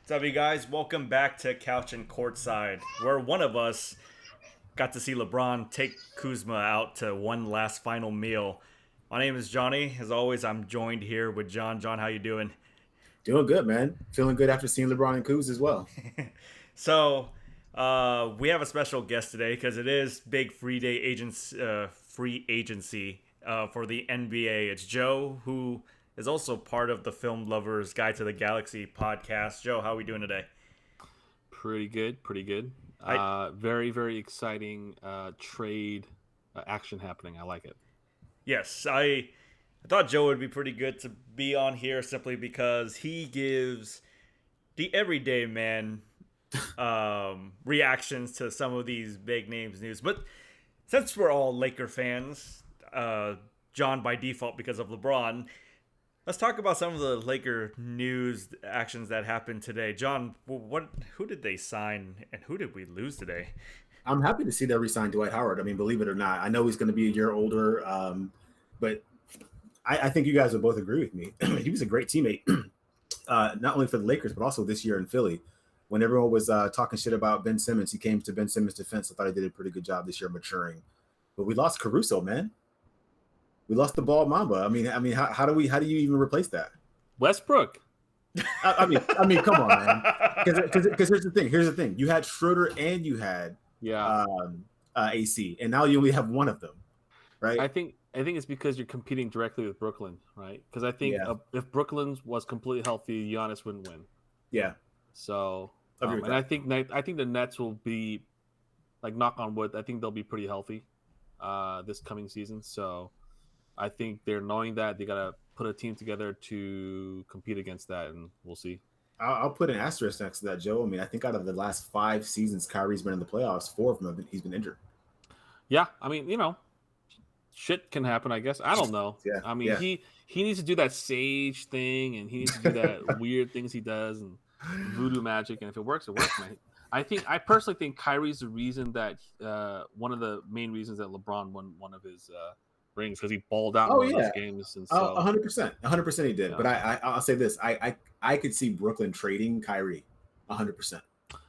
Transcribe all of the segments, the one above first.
What's up, you guys? Welcome back to Couchin Courtside, where one of us got to see LeBron take Kuzma out to one last final meal. My name is Johnny. As always, I'm joined here with John. John, how you doing? Doing good, man. Feeling good after seeing LeBron and Kuz as well. We have a special guest today because it is big free agency for the NBA. It's Joe, who is also part of the Film Lovers Guide to the Galaxy podcast. Joe, how are we doing today? Pretty good, pretty good. I Very, very exciting trade action happening. I like it. Yes, I thought Joe would be pretty good to be on here simply because he gives the everyday man reactions to some of these big names news. But since we're all Laker fans, John by default because of LeBron, let's talk about some of the Laker news actions that happened today. John, who did they sign and who did we lose today? I'm happy to see they re-signed Dwight Howard. I mean, believe it or not, I know he's going to be a year older, but I think you guys will both agree with me. He was a great teammate, not only for the Lakers, but also this year in Philly. When everyone was talking shit about Ben Simmons, he came to Ben Simmons' defense. I thought he did a pretty good job this year maturing. But we lost Caruso, man. We lost the ball Mamba. How do you even replace that? Westbrook. Come on, man. Because here's the thing. Here's the thing. You had Schroeder and you had AC, and now you only have one of them, right? I think it's because you're competing directly with Brooklyn, right? Because I think if Brooklyn was completely healthy, Giannis wouldn't win. Yeah. So, and I think the Nets will be, like, knock on wood, I think they'll be pretty healthy this coming season. So, I think they're knowing that they gotta put a team together to compete against that, and we'll see. I'll put an asterisk next to that, Joe. I mean, I think out of the last 5 seasons Kyrie's been in the playoffs, 4 of them he's been injured. Yeah, I mean, shit can happen, I guess. I don't know. He needs to do that sage thing, and he needs to do that weird things he does and voodoo magic. And if it works, it works, man. I personally think Kyrie's the reason that one of the main reasons that LeBron won one of his rings, because he balled out in one of those games. And so 100% he did. Yeah. But I'll say this: I could see Brooklyn trading Kyrie 100%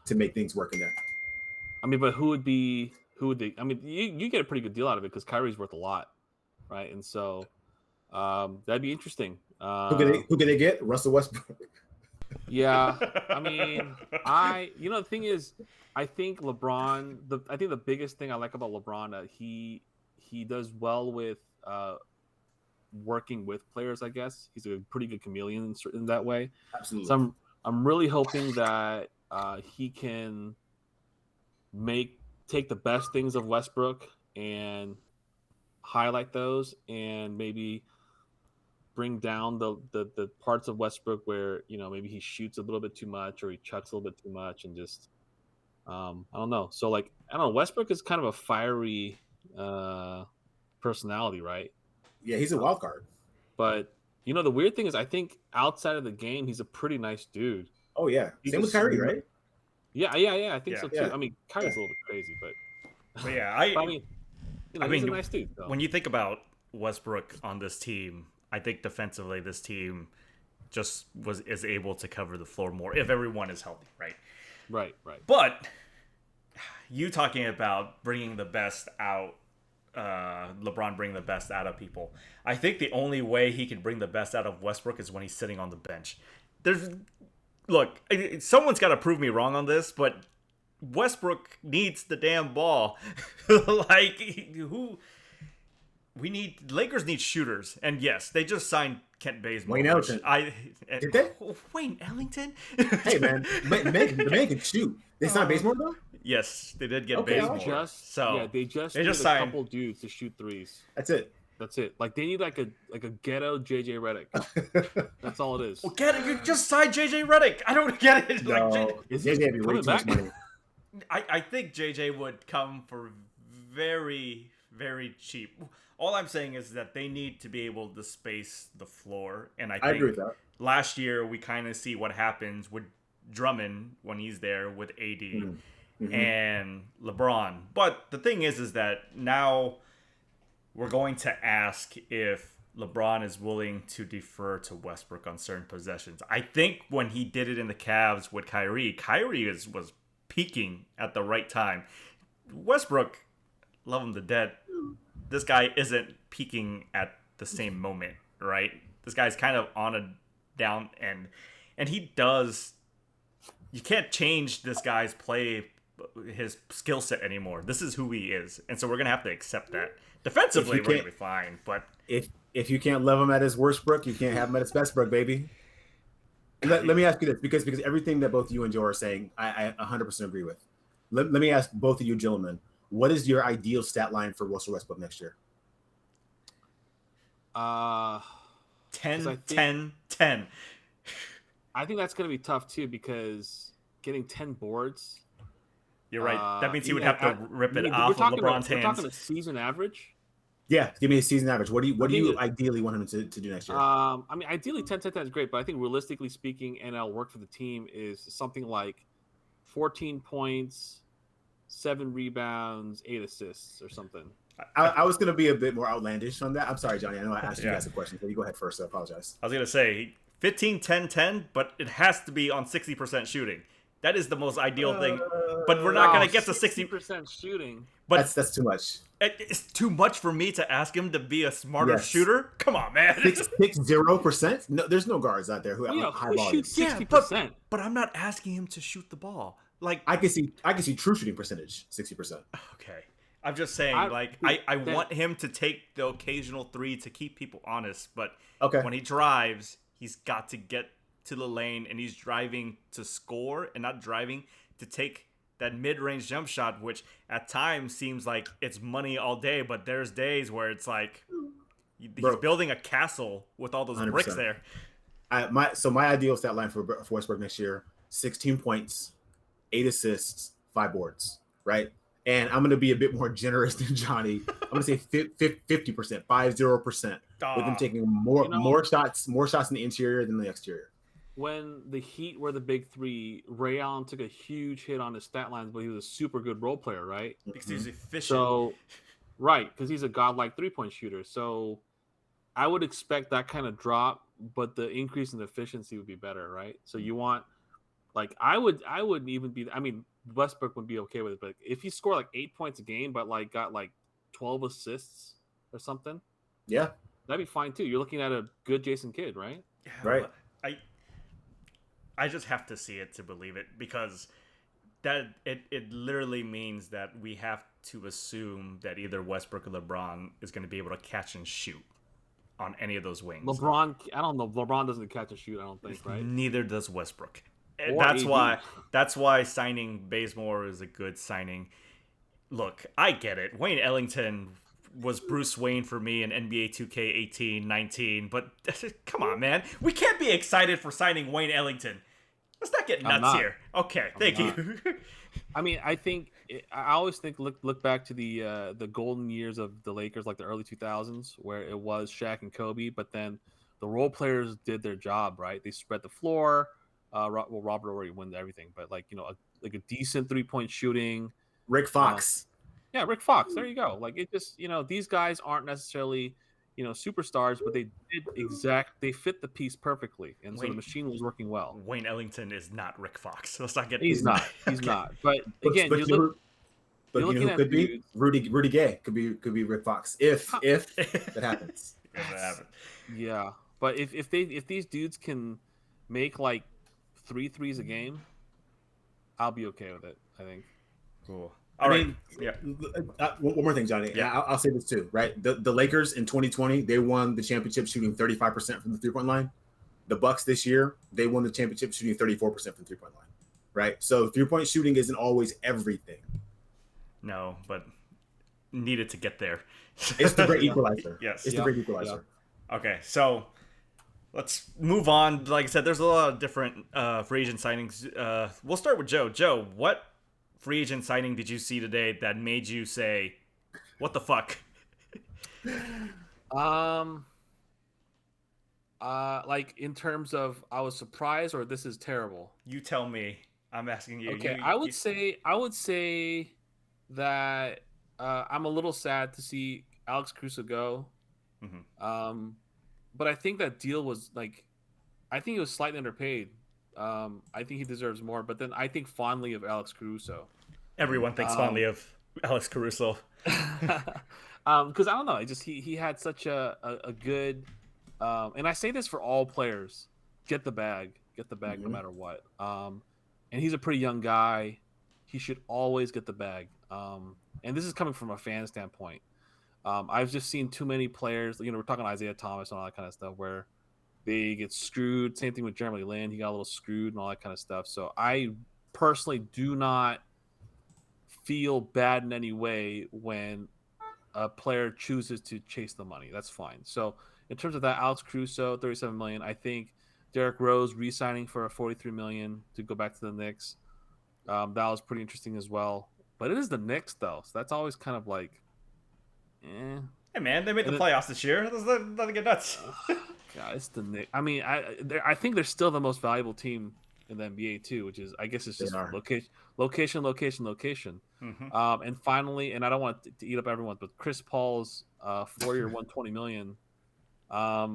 to make things work in there. I mean, but who would they? I mean, you get a pretty good deal out of it because Kyrie's worth a lot, right? And so that'd be interesting. Who could they get? Russell Westbrook. Yeah, I mean, the thing is, I think LeBron. I think the biggest thing I like about LeBron, he does well with working with players. I guess he's a pretty good chameleon in that way. Absolutely. So I'm really hoping that he can take the best things of Westbrook and highlight those, and maybe bring down the parts of Westbrook where maybe he shoots a little bit too much or he chucks a little bit too much, and just I don't know. So, like, I don't know. Westbrook is kind of a fiery personality, right? Yeah, he's a wild card. But the weird thing is, I think outside of the game, he's a pretty nice dude. Oh yeah, same with Kyrie, right? Yeah, I think so too. Yeah. I mean, Kyrie's a little bit crazy, but yeah, he's a nice dude. So. When you think about Westbrook on this team, I think defensively this team just is able to cover the floor more if everyone is healthy, right? Right. But you talking about bringing the best out, LeBron bringing the best out of people. I think the only way he can bring the best out of Westbrook is when he's sitting on the bench. Look, someone's got to prove me wrong on this, but Westbrook needs the damn ball. Lakers need shooters, and yes, they just signed Kent Bazemore. Wayne Ellington. Did they? Wayne Ellington? Hey man, the man can shoot. They signed Bazemore though. Yes, they did get Bazemore. They just need signed a couple dudes to shoot threes. That's it. Like, they need like a ghetto JJ Redick. That's all it is. Well, get it. You just signed JJ Redick. I don't get it. No, is JJ be way too much money. I think JJ would come for very, very cheap. All I'm saying is that they need to be able to space the floor, and I agree with that. Last year we kind of see what happens with Drummond when he's there with AD and LeBron. But the thing is that now we're going to ask if LeBron is willing to defer to Westbrook on certain possessions. I think when he did it in the Cavs with Kyrie was peaking at the right time. Westbrook, love him to death. This guy isn't peaking at the same moment, right? This guy's kind of on a down end. And he does... You can't change this guy's play, his skill set anymore. This is who he is. And so we're going to have to accept that. Defensively, we're going to be fine. But if you can't love him at his worst, Brook, you can't have him at his best, Brook, baby. Let me ask you this, because everything that both you and Joe are saying, I 100% agree with. Let me ask both of you gentlemen, what is your ideal stat line for Russell Westbrook next year? 10. I think that's going to be tough, too, because getting 10 boards... You're right. That means he would have to rip it off of LeBron's hands. We're talking a season average? Yeah, give me a season average. What do you ideally want him to do next year? I mean, ideally 10-10-10 is great, but I think realistically speaking, NL work for the team is something like 14 points, 7 rebounds, 8 assists or something. I was going to be a bit more outlandish on that. I'm sorry, Johnny. I know I asked you guys a question, but you go ahead first. I apologize. I was going to say 15-10-10, but it has to be on 60% shooting. That is the most ideal thing. But we're not going to get to 60% shooting. But that's too much. It's too much for me to ask him to be a smarter shooter. Come on, man. 0%? No, there's no guards out there who have high volume. 60%. But I'm not asking him to shoot the ball. Like I can see true shooting percentage 60%. Okay. I'm just saying, I want him to take the occasional 3 to keep people honest, but when he drives, he's got to get to the lane, and he's driving to score and not driving to take that mid-range jump shot, which at times seems like it's money all day, but there's days where it's like he's building a castle with all those 100%. Bricks there. My ideal stat line for Westbrook next year: 16 points, 8 assists, 5 boards. Right. And I'm going to be a bit more generous than Johnny. I'm going to say 50%, 50%, with him taking more shots in the interior than the exterior. When the Heat were the big 3, Ray Allen took a huge hit on his stat lines, but he was a super good role player, right? Because he's efficient. So, right, because he's a godlike 3-point shooter. So I would expect that kind of drop, but the increase in efficiency would be better, right? So you want, like, I wouldn't even be, I mean, Westbrook would be okay with it, but if he scored like 8 points a game, but like got like 12 assists or something, that'd be fine too. You're looking at a good Jason Kidd, right? Yeah, right. I just have to see it to believe it, because that it literally means that we have to assume that either Westbrook or LeBron is going to be able to catch and shoot on any of those wings. LeBron, I don't know. LeBron doesn't catch and shoot, I don't think, right? Neither does Westbrook. Or That's why signing Bazemore is a good signing. Look, I get it. Wayne Ellington was Bruce Wayne for me in NBA 2K 18-19, but come on, man. We can't be excited for signing Wayne Ellington. Let's not get nuts here. Okay, thank you. I mean, I always think look back to the golden years of the Lakers, like the early 2000s, where it was Shaq and Kobe, but then the role players did their job, right? They spread the floor. Robert already won everything, but like, like a decent 3-point shooting. Rick Fox. Rick Fox. There you go. Like, it just, these guys aren't necessarily, superstars, but they fit the piece perfectly, and so the machine was working well. Wayne Ellington is not Rick Fox. So let's not get. He's not. But again, but you know who could be Rudy Gay could be Rick Fox if that happens. If that happens. Yeah, but if these dudes can make like 3 threes a game, I'll be okay with it, I think. Cool. One more thing, Johnny. Yeah, I'll say this too, right? The Lakers in 2020, they won the championship shooting 35% from the 3-point line. The Bucks this year, they won the championship shooting 34% from the 3-point line, right? So 3-point shooting isn't always everything. No, but needed to get there. It's the great equalizer. Yes. It's the great equalizer. Yeah. Okay, so let's move on. Like I said, there's a lot of different free agent signings. We'll start with Joe. Joe, what free agent signing did you see today that made you say, what the fuck? Like in terms of I was surprised or this is terrible? You tell me. I'm asking you. Okay, I would say that I'm a little sad to see Alex Caruso go. But I think that deal was like, I think he was slightly underpaid. I think he deserves more. But then I think fondly of Alex Caruso. Everyone thinks fondly of Alex Caruso. Because I don't know, he had such a good, and I say this for all players: get the bag, no matter what. And he's a pretty young guy; he should always get the bag. And this is coming from a fan standpoint. I've just seen too many players. We're talking Isaiah Thomas and all that kind of stuff, where they get screwed. Same thing with Jeremy Lin; he got a little screwed and all that kind of stuff. So I personally do not feel bad in any way when a player chooses to chase the money. That's fine. So in terms of that, Alex Caruso, $37 million. I think Derrick Rose re-signing for a $43 million to go back to the Knicks. That was pretty interesting as well. But it is the Knicks though, so that's always kind of like, Hey man, they made the playoffs this year. That's nothing get nuts. God, it's the Knicks. I mean, I think they're still the most valuable team in the NBA too, which is, I guess, it's just location. And finally, and I don't want to eat up everyone, but Chris Paul's 4-year, $120 million. I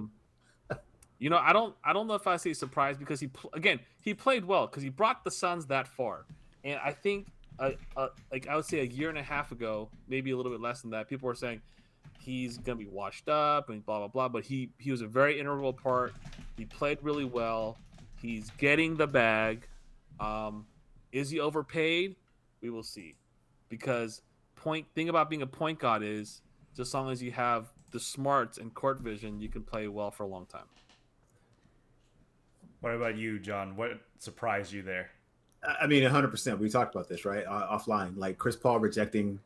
don't know if I say surprised, because he played well, because he brought the Suns that far, and I think like I would say a year and a half ago, maybe a little bit less than that, people were saying he's gonna be washed up and blah blah blah, but he was a very integral part. He played really well. He's getting the bag. Is he overpaid? We will see. Because thing about being a point guard is, just as long as you have the smarts and court vision, you can play well for a long time. What about you, John? What surprised you there? I mean, 100%. We talked about this, right? Offline. Like Chris Paul rejecting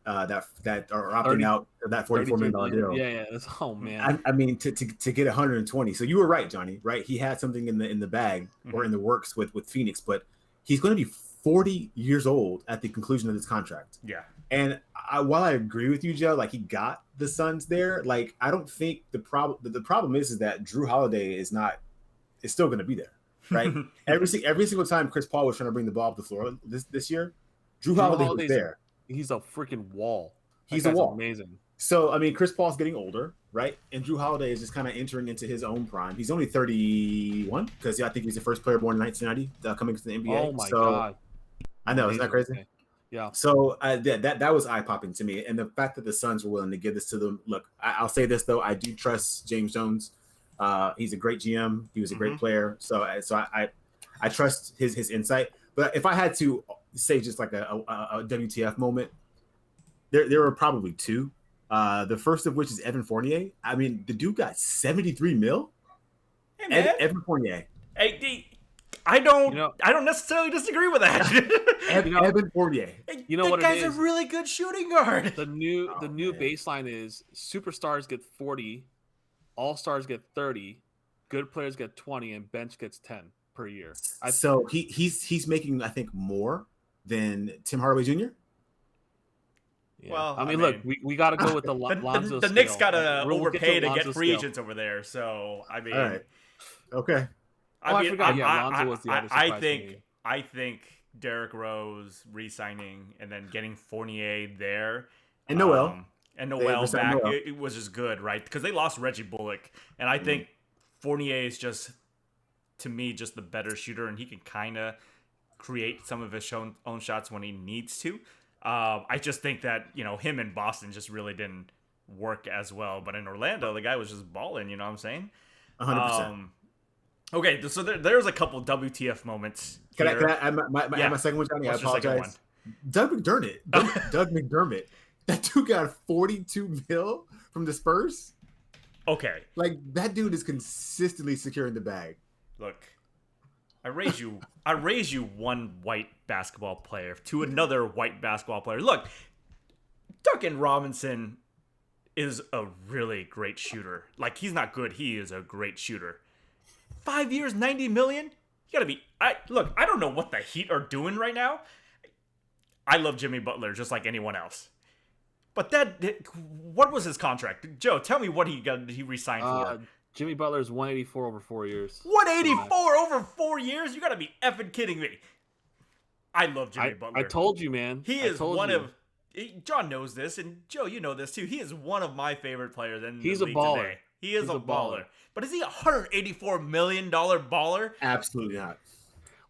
that or opting out of that $44 million deal. Yeah. Oh man. I mean, to get 120. So you were right, Johnny. Right? He had something in the bag or in the works with Phoenix, but he's going to be 40 years old at the conclusion of this contract. Yeah. And while I agree with you, Joe, like he got the Suns there. Like I don't think the problem is that Drew Holiday is still going to be there, right? every single time Chris Paul was trying to bring the ball up the floor this year, Drew Holiday was there. He's a freaking wall. He's a wall. Amazing. So I mean, Chris Paul's getting older, right? And Drew Holiday is just kind of entering into his own prime. He's only 31 because I think he's the first player born in 1990 coming to the NBA. Oh my god! I know, isn't that crazy? Okay. Yeah. So that was eye popping to me, and the fact that the Suns were willing to give this to them. Look, I'll say this though, I do trust James Jones. He's a great GM. He was a great player. So I trust his insight. But if I had to say just like a WTF moment, there were probably two. The first of which is Evan Fournier. I mean, the dude got $73 million. Hey man, Evan Fournier. Hey, I don't necessarily disagree with that. Evan Fournier. You know what it is? That guy's a really good shooting guard. The new baseline is superstars get 40, all-stars get 30, good players get 20, and bench gets 10 per year. So he's making, I think, more than Tim Hardaway Jr. Yeah. Well, I mean, look, we got to go with the Lonzo. The Knicks got to overpay to get free agents over there. So I mean, all right, okay. I forgot. Lonzo was the other surprise. I think Derrick Rose re-signing and then getting Fournier there and Noel back, it was just good, right? Because they lost Reggie Bullock, and I think Fournier is just, to me, just the better shooter, and he can kind of create some of his own shots when he needs to. I just think that him in Boston just really didn't work as well, but in Orlando, the guy was just balling. You know what I'm saying? 100%. Okay, so there's a couple WTF moments. Can I add my second one, Johnny? I apologize. Doug McDermott. That dude got $42 million from the Spurs. Okay, like that dude is consistently securing the bag. Look, I raise you one white basketball player to another white basketball player. Look, Duncan Robinson is a really great shooter. Like, he's not good, he is a great shooter. 5 years, $90 million? You gotta be. I don't know what the Heat are doing right now. I love Jimmy Butler just like anyone else. But what was his contract? Joe, tell me what he re-signed for. Jimmy Butler's $184 over 4 years. $184 over 4 years? You gotta be effing kidding me. I love Jimmy Butler. I told you, man. He is one of John knows this, and Joe, you know this too. He is one of my favorite players in He's the a league baller. today. He is a baller. But is he a $184 million baller? Absolutely not.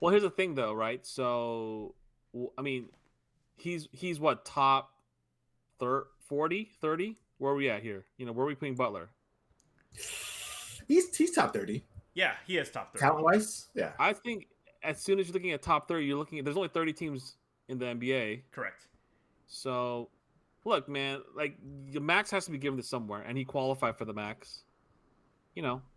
Well, here's the thing, though, right? So, I mean, he's what, top 40, 30? Where are we at here? Where are we putting Butler? He's top 30. Yeah, he is top 30. Talent-wise, yeah. I think as soon as you're looking at top 30, you're looking at there's only 30 teams in the NBA. Correct. So, look, man, like the max has to be given to somewhere, and he qualified for the max.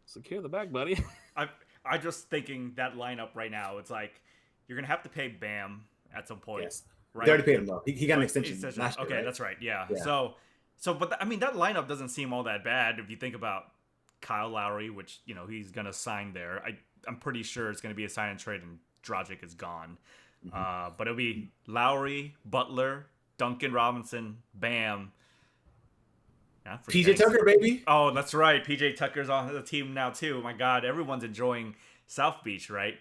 Secure the bag, buddy. I'm just thinking that lineup right now. It's like you're gonna have to pay Bam at some point. Yes. Right? They already paid him though. He got an extension. Okay, Right? that's right. Yeah. But I mean, that lineup doesn't seem all that bad if you think about Kyle Lowry, which he's gonna sign there. I'm pretty sure it's gonna be a sign and trade, and Dragic is gone. Mm-hmm. But it'll be Lowry, Butler, Duncan Robinson, Bam. PJ Tucker, baby. Oh, that's right. PJ Tucker's on the team now too. My God, everyone's enjoying South Beach, right?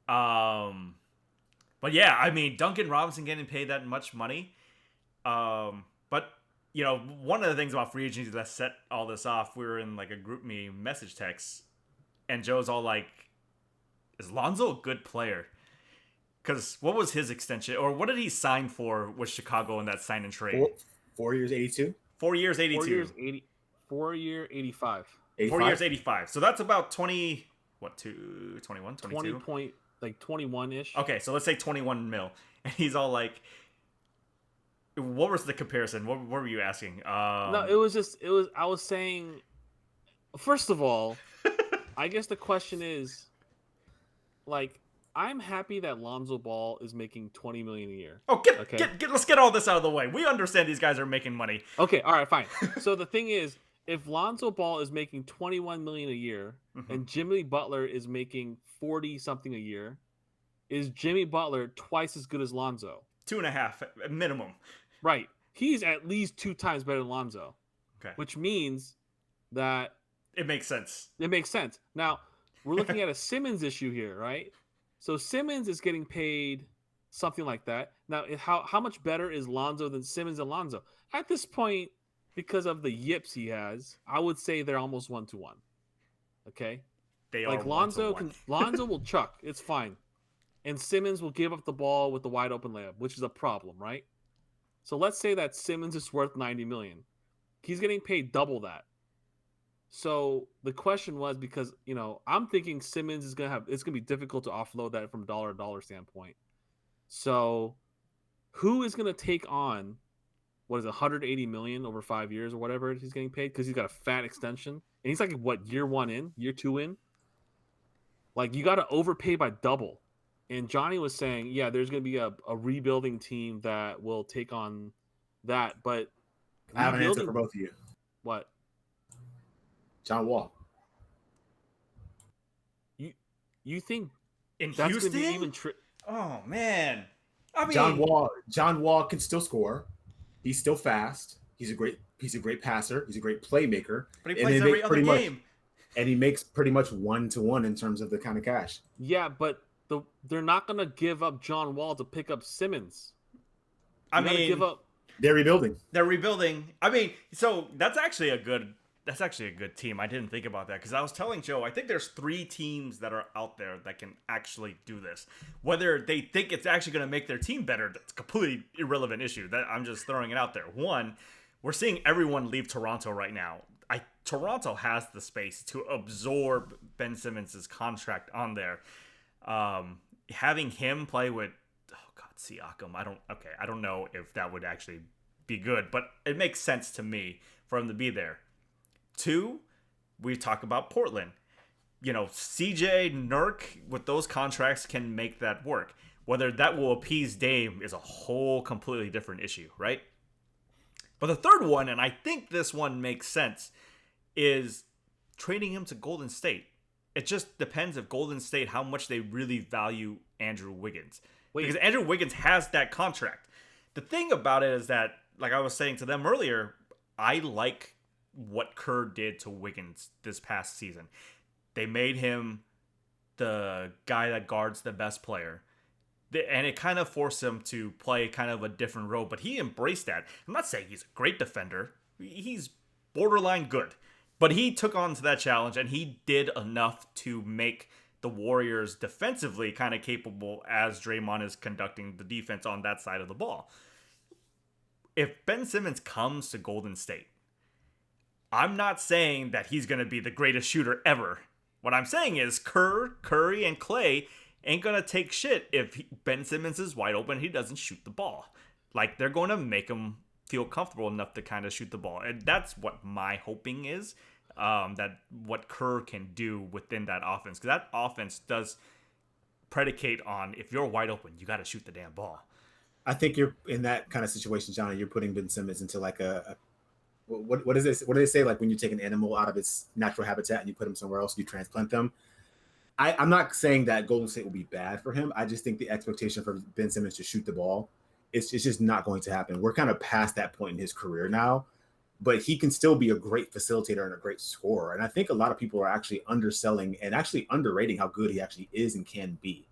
But yeah, I mean, Duncan Robinson getting paid that much money. But one of the things about free agency that set all this off, we were in like a group me message text, and Joe's all like, "Is Lonzo a good player?" Because what was his extension, or what did he sign for with Chicago in that sign and trade? 4 years, 82. 4 years, 82. 4 years, 80. 4 year, 85. 4 years, 85. So that's about 20. What, 21, 22? 21-ish. Okay, so let's say 21 mil. And he's all like, what was the comparison? What were you asking? No, I was saying, first of all, I guess the question is, like, I'm happy that Lonzo Ball is making $20 million a year. Oh, let's get all this out of the way. We understand these guys are making money. Okay, all right, fine. So the thing is, if Lonzo Ball is making $21 million a year, mm-hmm. and Jimmy Butler is making 40 something a year, is Jimmy Butler twice as good as Lonzo? 2.5 minimum. Right. He's at least 2 times better than Lonzo. Okay. Which means that it makes sense. It makes sense. Now, we're looking at a Simmons issue here, right? So Simmons is getting paid something like that. Now, how much better is Lonzo than Simmons and Lonzo? At this point, because of the yips he has, I would say they're almost 1-to-1. Okay? They like are Lonzo will chuck. It's fine. And Simmons will give up the ball with the wide open layup, which is a problem, right? So let's say that Simmons is worth $90 million. He's getting paid double that. So the question was, because I'm thinking Simmons is it's gonna be difficult to offload that from dollar to dollar standpoint. So who is gonna take on what is it, $180 million over 5 years or whatever he's getting paid, because he's got a fat extension and he's like year 1 in, year 2 in. Like, you got to overpay by double. And Johnny was saying, yeah, there's gonna be a rebuilding team that will take on that, but I have an answer for both of you. What? John Wall. You think in that's Houston? Gonna be even oh man, I mean, John Wall can still score. He's still fast. He's a great passer. He's a great playmaker. But he plays every other game. And he makes pretty much 1-to-1 in terms of the kind of cash. Yeah, but they're not gonna give up John Wall to pick up Simmons. They're rebuilding. I mean, so that's actually a good team. I didn't think about that, because I was telling Joe, I think there's 3 teams that are out there that can actually do this. Whether they think it's actually going to make their team better, that's a completely irrelevant issue. That I'm just throwing it out there. One, we're seeing everyone leave Toronto right now. Toronto has the space to absorb Ben Simmons' contract on there. Having him play with, Siakam, I don't know if that would actually be good, but it makes sense to me for him to be there. 2, we talk about Portland. CJ, Nurk, with those contracts can make that work. Whether that will appease Dame is a whole completely different issue, right? But the third one, and I think this one makes sense, is trading him to Golden State. It just depends if Golden State, how much they really value Andrew Wiggins. Because Andrew Wiggins has that contract. The thing about it is that, like I was saying to them earlier, I like what Kerr did to Wiggins this past season. They made him the guy that guards the best player. and it kind of forced him to play kind of a different role, but he embraced that. I'm not saying he's a great defender. He's borderline good. But he took on to that challenge, and he did enough to make the Warriors defensively kind of capable as Draymond is conducting the defense on that side of the ball. If Ben Simmons comes to Golden State, I'm not saying that he's going to be the greatest shooter ever. What I'm saying is Curry, and Clay ain't going to take shit if Ben Simmons is wide open and he doesn't shoot the ball. Like, they're going to make him feel comfortable enough to kind of shoot the ball. And that's what my hoping is, that what Kerr can do within that offense. Because that offense does predicate on, if you're wide open, you got to shoot the damn ball. I think you're in that kind of situation, Johnny. You're putting Ben Simmons into like what is this? What do they say? Like when you take an animal out of its natural habitat and you put him somewhere else, you transplant them. I'm not saying that Golden State will be bad for him. I just think the expectation for Ben Simmons to shoot the ball, it's just not going to happen. We're kind of past that point in his career now, but he can still be a great facilitator and a great scorer. And I think a lot of people are actually underselling and actually underrating how good he actually is and can be.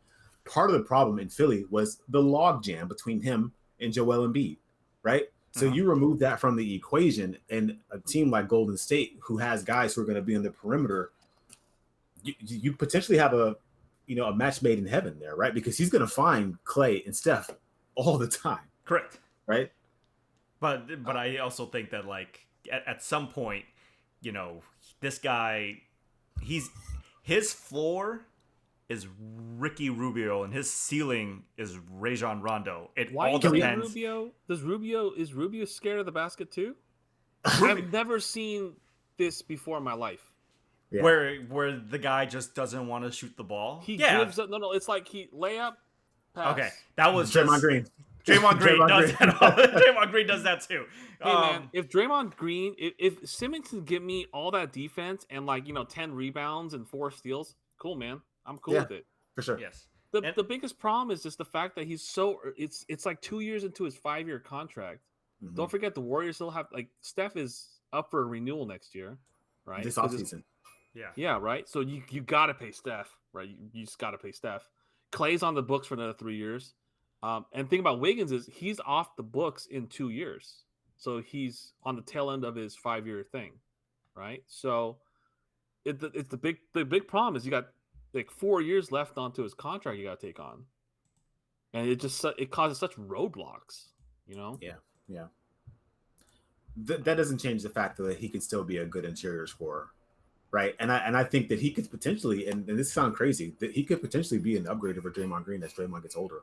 Part of the problem in Philly was the log jam between him and Joel Embiid, right? So you remove that from the equation, and a team like Golden State, who has guys who are going to be on the perimeter, you potentially have a match made in heaven there, right? Because he's going to find Clay and Steph all the time. Correct. Right. But I also think that, like, at some point, this guy, his floor is Ricky Rubio and his ceiling is Rajon Rondo. It Why all depends. Rubio? Is Rubio scared of the basket too? I've never seen this before in my life. Yeah. Where the guy just doesn't want to shoot the ball. He gives up. No. It's like he layup, pass. Okay, that was Draymond Green. Draymond Green does that. Draymond Green does that too. Hey man, if Draymond Green, if Simmons can give me all that defense and 10 rebounds and 4 steals, cool, man. I'm cool with it. For sure. Yes. The biggest problem is just the fact that he's it's like 2 years into his 5-year contract. Mm-hmm. Don't forget the Warriors still have Steph is up for a renewal next year, right? This offseason. Yeah, right. So you got to pay Steph, right? You just got to pay Steph. Clay's on the books for another 3 years. And thing about Wiggins is he's off the books in 2 years. So he's on the tail end of his 5-year thing, right? So it's the big problem is you got 4 years left onto his contract you got to take on. And it causes such roadblocks, Yeah. That doesn't change the fact that he could still be a good interior scorer. Right. And I think that he could potentially, and this sounds crazy, that he could potentially be an upgrade over Draymond Green as Draymond gets older.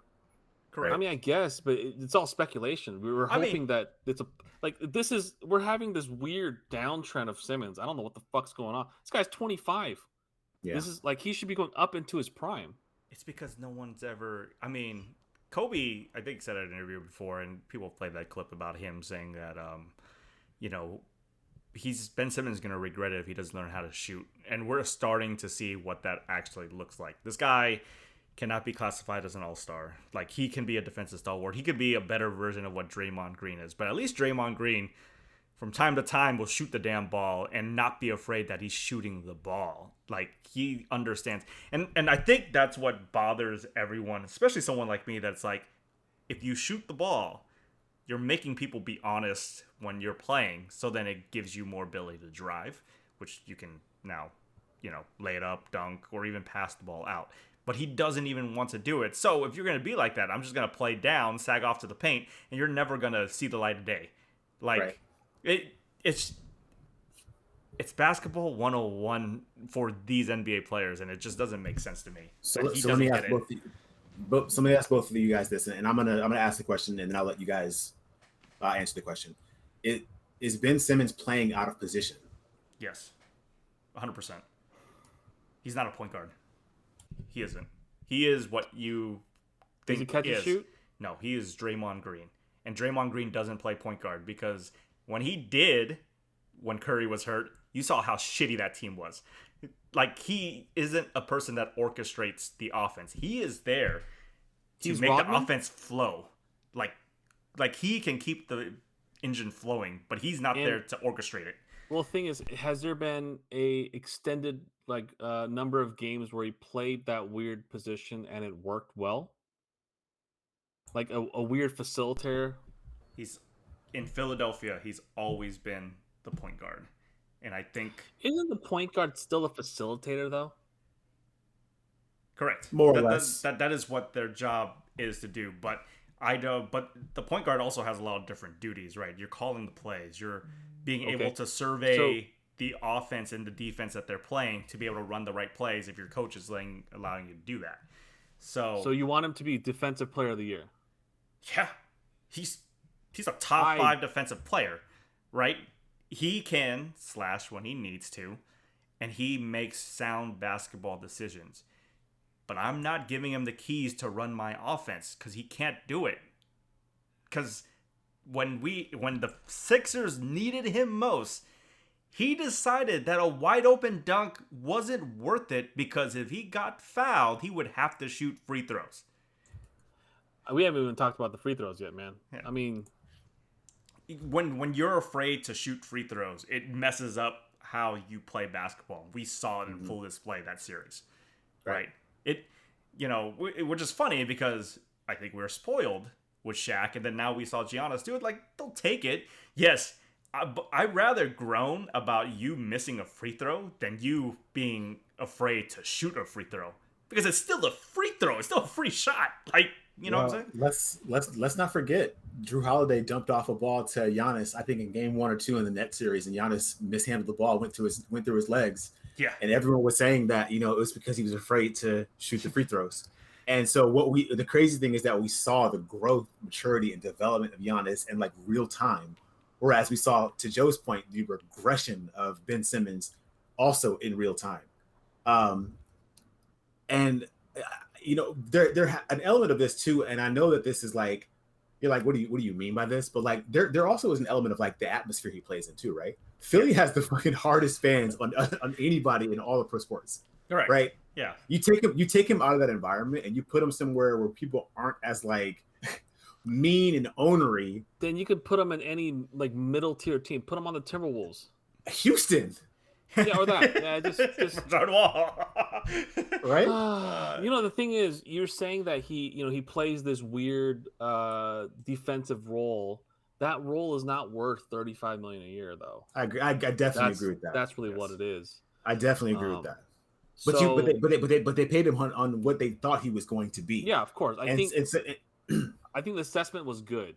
Correct. I mean, I guess, but it's all speculation. We were hoping that we're having this weird downtrend of Simmons. I don't know what the fuck's going on. This guy's 25. Yeah. This is he should be going up into his prime. It's because no one's ever, Kobe, I think, said in an interview before, and people played that clip about him saying that, Ben Simmons is going to regret it if he doesn't learn how to shoot. And we're starting to see what that actually looks like. This guy cannot be classified as an all-star. He can be a defensive stalwart. He could be a better version of what Draymond Green is. But at least Draymond Green, from time to time, will shoot the damn ball and not be afraid that he's shooting the ball. He understands. And I think that's what bothers everyone, especially someone like me, that's if you shoot the ball, you're making people be honest when you're playing, so then it gives you more ability to drive, which you can now, lay it up, dunk, or even pass the ball out. But he doesn't even want to do it. So if you're going to be like that, I'm just going to play down, sag off to the paint, and you're never going to see the light of day. Right. It's basketball 101 for these NBA players, and it just doesn't make sense to me. So let me ask both of you guys this, and I'm gonna ask the question, and then I'll let you guys answer the question. Is Ben Simmons playing out of position? Yes, 100%. He's not a point guard. He isn't. He is what you think. Does he catch and shoot? No, he is Draymond Green, and Draymond Green doesn't play point guard because when he did, when Curry was hurt, you saw how shitty that team was. He isn't a person that orchestrates the offense. He is there to make the offense flow. He can keep the engine flowing, but he's not there to orchestrate it. Well, the thing is, has there been a extended number of games where he played that weird position and it worked well? like a weird facilitator? He's in Philadelphia. He's always been the point guard, and I think isn't the point guard still a facilitator though? Correct. More or less. That is what their job is to do. But I know, but the point guard also has a lot of different duties, right? You're calling the plays. You're being able to survey the offense and the defense that they're playing to be able to run the right plays if your coach is allowing you to do that. So you want him to be defensive player of the year? Yeah, he's a top 5 defensive player, right? He can slash when he needs to, and he makes sound basketball decisions. But I'm not giving him the keys to run my offense because he can't do it. Because when the Sixers needed him most, he decided that a wide open dunk wasn't worth it because if he got fouled, he would have to shoot free throws. We haven't even talked about the free throws yet, man. Yeah. I mean, when you're afraid to shoot free throws, it messes up how you play basketball. We saw it in full display that series, right? Which is funny because I think we were spoiled with Shaq, and then now we saw Giannis do it. Like, they'll take it. Yes, I'd rather groan about you missing a free throw than you being afraid to shoot a free throw, because it's still a free throw. It's still a free shot. Like, you know what I'm saying? Let's not forget, Drew Holiday dumped off a ball to Giannis, I think in game 1 or 2 in the net series, and Giannis mishandled the ball, went through his legs. Yeah. And everyone was saying that, it was because he was afraid to shoot the free throws. And so the crazy thing is that we saw the growth, maturity, and development of Giannis in like real time. Whereas we saw, to Joe's point, the regression of Ben Simmons also in real time. There an element of this too. And I know that this is like, you're like, what do you mean by this? But like, there also is an element of like the atmosphere he plays in too, right? Philly has the fucking hardest fans on anybody in all of pro sports. Right? Yeah. You take him out of that environment and you put him somewhere where people aren't as like mean and ornery. Then you could put him in any like middle tier team. Put him on the Timberwolves. Houston. Yeah, or that. Yeah, just right. The thing is, you're saying that he plays this weird defensive role. That role is not worth $35 million a year, though. I agree. I definitely agree with that. That's really what it is. I definitely agree with that. But they paid him on what they thought he was going to be. Yeah, of course. I think the assessment was good.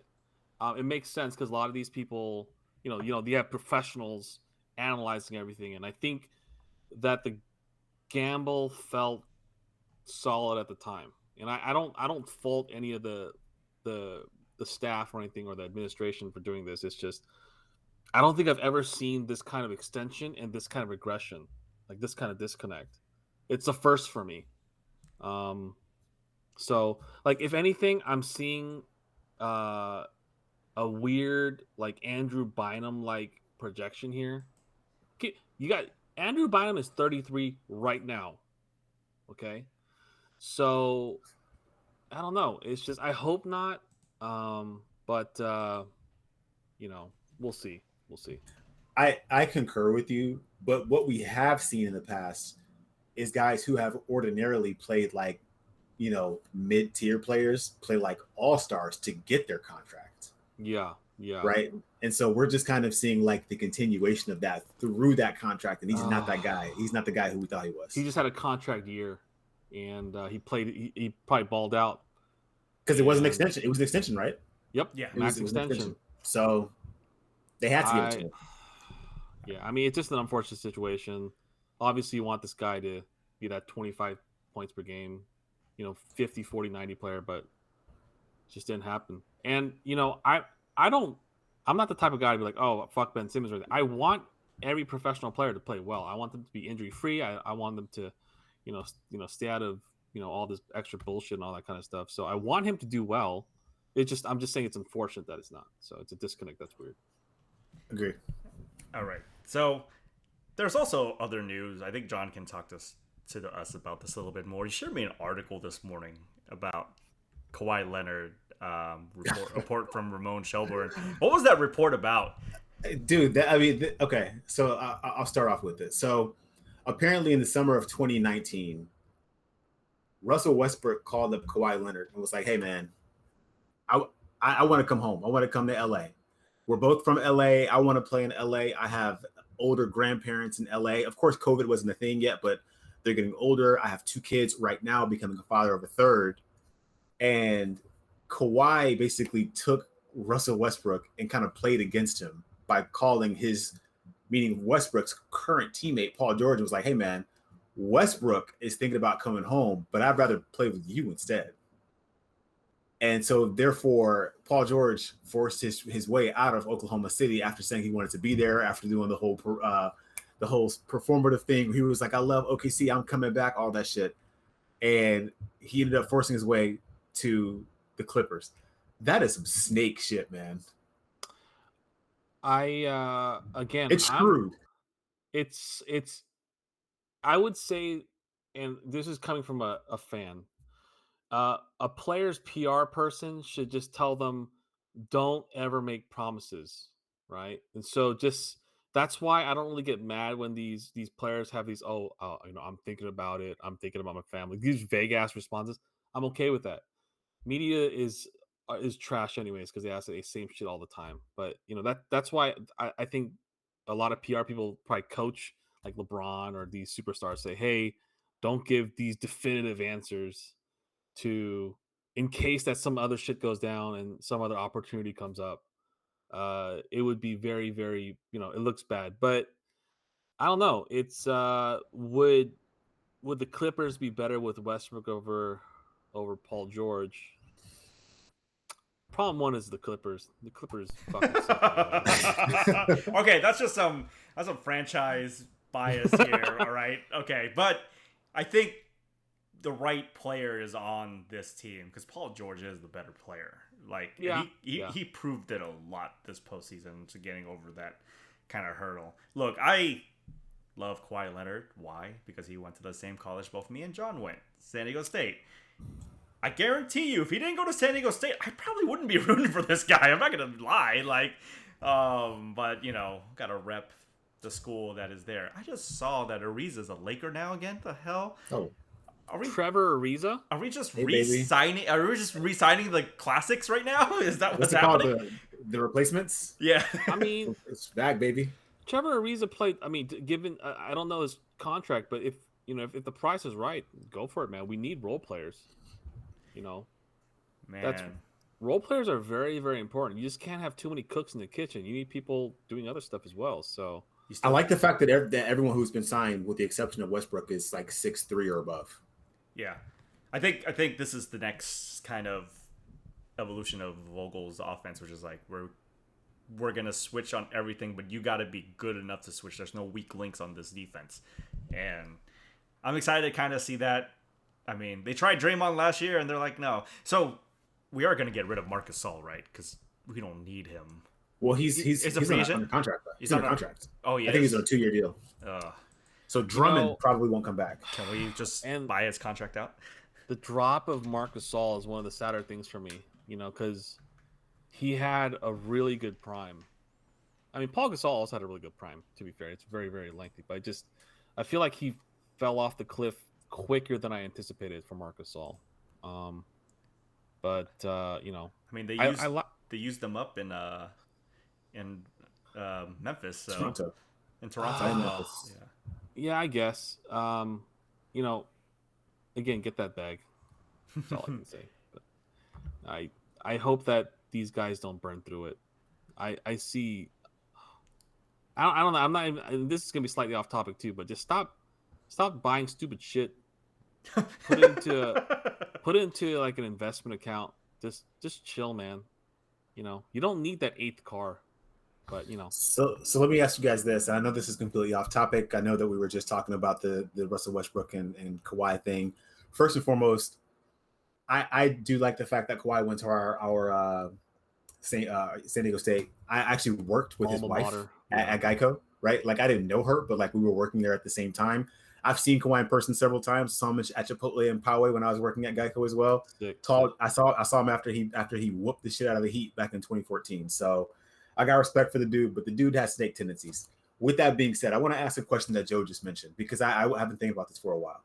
It makes sense because a lot of these people, you have professionals analyzing everything, and I think that the gamble felt solid at the time. And I don't fault any of the staff or anything or the administration for doing this. It's just I don't think I've ever seen this kind of extension and this kind of regression, like this kind of disconnect. It's a first for me. So like if anything, I'm seeing a weird like Andrew Bynum like projection here. Okay, you got Andrew Bynum is 33 right now. Okay, so I don't know. It's just I hope not. But we'll see. We'll see. I concur with you, but what we have seen in the past is guys who have ordinarily played like, mid-tier players play like all-stars to get their contract. Yeah. Right. And so we're just kind of seeing like the continuation of that through that contract. And he's not that guy. He's not the guy who we thought he was. He just had a contract year and he probably balled out. Because it was an extension. It was an extension, right? Yep. Yeah. Max extension. So they had to give it to him. Yeah. I mean, it's just an unfortunate situation. Obviously, you want this guy to be that 25 points per game, 50, 40, 90 player, but it just didn't happen. And, I'm not the type of guy to be like, oh, fuck Ben Simmons or anything. I want every professional player to play well. I want them to be injury free. I want them to, stay out of, all this extra bullshit and all that kind of stuff. So I want him to do well. I'm just saying it's unfortunate that it's not. So it's a disconnect. That's weird. Agree. All right. So there's also other news. I think John can talk to us about this a little bit more. He shared me an article this morning about Kawhi Leonard. Report from Ramon Shelburne. What was that report about? Dude, okay. So I'll start off with this. So apparently in the summer of 2019, Russell Westbrook called up Kawhi Leonard and was like, hey, man, I want to come home. I want to come to LA. We're both from LA. I want to play in LA. I have older grandparents in LA. Of course, COVID wasn't a thing yet, but they're getting older. I have 2 kids right now, becoming a father of a third. And Kawhi basically took Russell Westbrook and kind of played against him by calling meaning Westbrook's current teammate, Paul George, was like, hey, man, Westbrook is thinking about coming home, but I'd rather play with you instead. And so, therefore, Paul George forced his way out of Oklahoma City after saying he wanted to be there, after doing the whole performative thing. He was like, I love OKC, I'm coming back, all that shit. And he ended up forcing his way to the Clippers. That is some snake shit, man. Again, it's screwed. It's I would say, and this is coming from a fan, a player's PR person should just tell them, don't ever make promises, right? And so that's why I don't really get mad when these players have these, I'm thinking about it, I'm thinking about my family, these vague ass responses. I'm okay with that. Media is trash anyways, because they ask the same shit all the time. But that's why I think a lot of PR people probably coach like LeBron or these superstars, say, hey, don't give these definitive answers in case that some other shit goes down and some other opportunity comes up. It would be very, very, it looks bad. But I don't know. It's would the Clippers be better with Westbrook over Paul George? Problem one is the Clippers. The Clippers fucking suck. Okay, that's some franchise bias here. All right, okay, but I think the right player is on this team because Paul George is the better player. Like, he proved it a lot this postseason to getting over that kind of hurdle. Look, I love Kawhi Leonard. Why? Because he went to the same college both me and John went, San Diego State. I guarantee you, if he didn't go to San Diego State, I probably wouldn't be rooting for this guy. I'm not gonna lie, but gotta rep the school that is there. I just saw that Ariza's a Laker now again. The hell? Oh, Trevor Ariza? Are we just re-signing? Are we just re-signing the classics right now? Is that what's happening? The replacements? Yeah. I mean, it's back, baby. Trevor Ariza played. I mean, given I don't know his contract, but if the price is right, go for it, man. We need role players. Man, role players are very, very important. You just can't have too many cooks in the kitchen. You need people doing other stuff as well. So I like the fact that everyone who's been signed, with the exception of Westbrook, is like 6'3" or above. Yeah, I think this is the next kind of evolution of Vogel's offense, which is like we're gonna switch on everything, but you got to be good enough to switch. There's no weak links on this defense, and I'm excited to kind of see that. I mean, they tried Draymond last year, and they're like, no. So we are going to get rid of Marc Gasol, right? Because we don't need him. Well, he's a free agent? Under contract. He's under contract. Oh, yeah. I think he's on a 2-year deal. So Drummond probably won't come back. Can we just buy his contract out? The drop of Marc Gasol is one of the sadder things for me, because he had a really good prime. I mean, Paul Gasol also had a really good prime, to be fair. It's very, very lengthy. But I feel like he fell off the cliff quicker than I anticipated for Marc Gasol. I mean, they used them up in Memphis, so. Toronto. In Toronto. Yeah, I guess. Again, get that bag. That's all I can say. But I hope that these guys don't burn through it. I see. I don't know. I'm not even, this is gonna be slightly off topic too, but just stop buying stupid shit. Put it into like an investment account. Just chill, man. You don't need that 8th car, but So let me ask you guys this. I know this is completely off topic. I know that we were just talking about the Russell Westbrook and Kawhi thing. First and foremost, I do like the fact that Kawhi went to our San Diego State. I actually worked with his wife at Geico, right? Like, I didn't know her, but like we were working there at the same time. I've seen Kawhi in person several times. Saw him at Chipotle and Poway when I was working at Geico as well. I saw him after he whooped the shit out of the Heat back in 2014. So I got respect for the dude, but the dude has snake tendencies. With that being said, I want to ask a question that Joe just mentioned, because I have been thinking about this for a while.